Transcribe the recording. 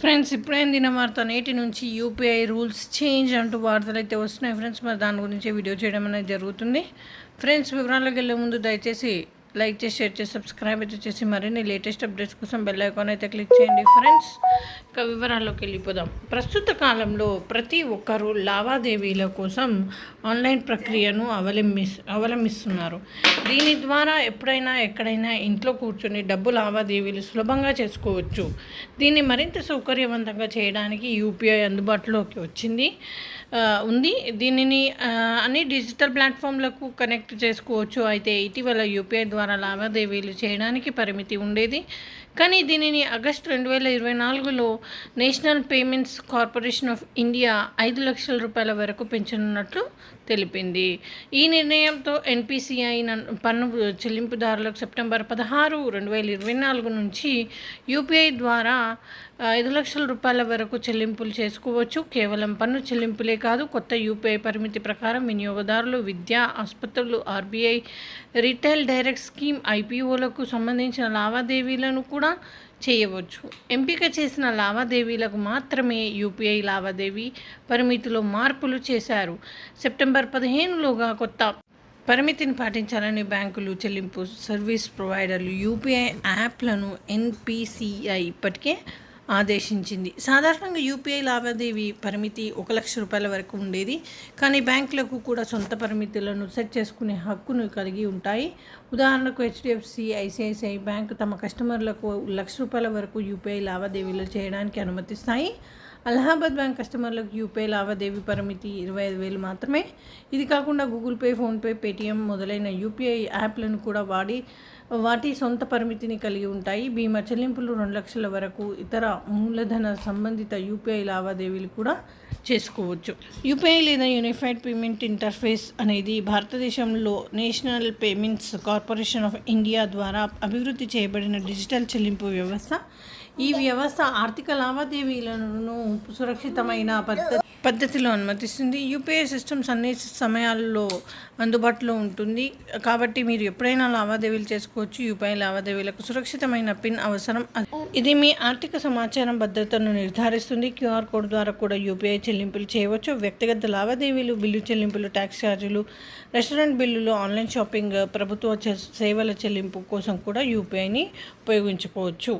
Friends ఇప్పుడైన వార్త నేటి నుంచి యూపీఐ రూల్స్ చేంజ్ అంటూ వార్తలు అయితే వస్తున్నాయి ఫ్రెండ్స్. మరి దాని గురించి వీడియో చేయడం అనేది జరుగుతుంది. ఫ్రెండ్స్ వివరాల్లోకి వెళ్ళే ముందు దయచేసి లైక్ చేసి షేర్ చేసి సబ్స్క్రైబ్ అయితే చేసి మరిన్ని లేటెస్ట్ అప్డేట్స్ కోసం బెల్ ఐకాన్ అయితే క్లిక్ చేయండి ఫ్రెండ్స్. ఇక వివరాల్లోకి వెళ్ళిపోదాం. ప్రస్తుత కాలంలో ప్రతి ఒక్కరూ లావాదేవీల కోసం ఆన్లైన్ ప్రక్రియను అవలంబిస్తున్నారు. దీని ద్వారా ఎప్పుడైనా ఎక్కడైనా ఇంట్లో కూర్చొని డబ్బు లావాదేవీలు సులభంగా చేసుకోవచ్చు. దీన్ని మరింత సౌకర్యవంతంగా చేయడానికి యూపీఐ అందుబాటులోకి ఉంది. దీనిని అన్ని డిజిటల్ ప్లాట్ఫామ్లకు కనెక్ట్ చేసుకోవచ్చు. అయితే ఇటీవల యూపీఐ ద్వారా లావాదేవీలు చేయడానికి పరిమితి ఉండేది. కానీ దీనిని ఆగస్టు 2024లో National Payments Corporation of India 5 లక్షల రూపాయల వరకు పెంచనున్నట్లు తెలిపింది. ఈ నిర్ణయంతో ఎన్పిసిఐ పన్ను చెల్లింపుదారులకు సెప్టెంబర్ 16, 2024 నుంచి యూపీఐ ద్వారా 5 లక్షల రూపాయల వరకు చెల్లింపులు చేసుకోవచ్చు. కేవలం పన్ను చెల్లింపులే కాదు, కొత్త యూపీఐ పరిమితి ప్రకారం వినియోగదారులు విద్య, ఆసుపత్రులు, ఆర్బీఐ రిటైల్ డైరెక్ట్ స్కీమ్, ఐపీఓలకు సంబంధించిన లావాదేవీలను కూడా చేయవచ్చు. ఎంపిక చేసిన లావాదేవీలకు మాత్రమే యూపీఐ లావాదేవీ పరిమితిలో మార్పులు చేశారు. సెప్టెంబర్ 15లోగా కొత్త పరిమితిని పాటించాలని బ్యాంకులు, చెల్లింపు సర్వీస్ ప్రొవైడర్లు యూపీఐ యాప్లను ఎన్పిసిఐ ఇప్పటికే ఆదేశించింది. సాధారణంగా యూపీఐ లావాదేవీ పరిమితి 1 లక్ష రూపాయల వరకు ఉండేది. కానీ బ్యాంకులకు కూడా సొంత పరిమితులను సెట్ చేసుకునే హక్కును కలిగి ఉంటాయి. ఉదాహరణకు హెచ్డిఎఫ్సి, ఐసిఐసిఐ బ్యాంకు తమ కస్టమర్లకు 1 లక్ష రూపాయల వరకు యూపీఐ లావాదేవీలు చేయడానికి అనుమతిస్తాయి. అలహాబాద్ బ్యాంక్ కస్టమర్లకు యూపీఐ లావాదేవీ పరిమితి 25,000 మాత్రమే. ఇది కాకుండా గూగుల్ పే, ఫోన్పే, పేటీఎం మొదలైన యూపీఐ యాప్లను కూడా వాటి సొంత పరిమితిని కలిగి ఉంటాయి. బీమా చెల్లింపులు 2 లక్షల వరకు, ఇతర మూలధన సంబంధిత యూపీఐ లావాదేవీలు కూడా చేసుకోవచ్చు. యూపీఐ లేదా యూనిఫైడ్ పేమెంట్ ఇంటర్ఫేస్ అనేది భారతదేశంలో national Payments Corporation of India ద్వారా అభివృద్ధి చేయబడిన డిజిటల్ చెల్లింపు వ్యవస్థ. ఈ వ్యవస్థ ఆర్థిక లావాదేవీలను సురక్షితమైన పద్ధతిలో అనుమతిస్తుంది. యూపీఐ సిస్టమ్స్ అన్ని సమయాల్లో అందుబాటులో ఉంటుంది కాబట్టి మీరు ఎప్పుడైనా లావాదేవీలు చేసుకోవచ్చు. యూపీఐ లావాదేవీలకు సురక్షితమైన పిన్ అవసరం. ఇది మీ ఆర్థిక సమాచారం భద్రతను నిర్ధారిస్తుంది. క్యూఆర్ కోడ్ ద్వారా కూడా యూపీఐ చెల్లింపులు చేయవచ్చు. వ్యక్తిగత లావాదేవీలు, బిల్లు చెల్లింపులు, ట్యాక్స్ ఛార్జీలు, రెస్టారెంట్ బిల్లులు, ఆన్లైన్ షాపింగ్, ప్రభుత్వ సేవల చెల్లింపు కోసం కూడా యూపీఐని ఉపయోగించుకోవచ్చు.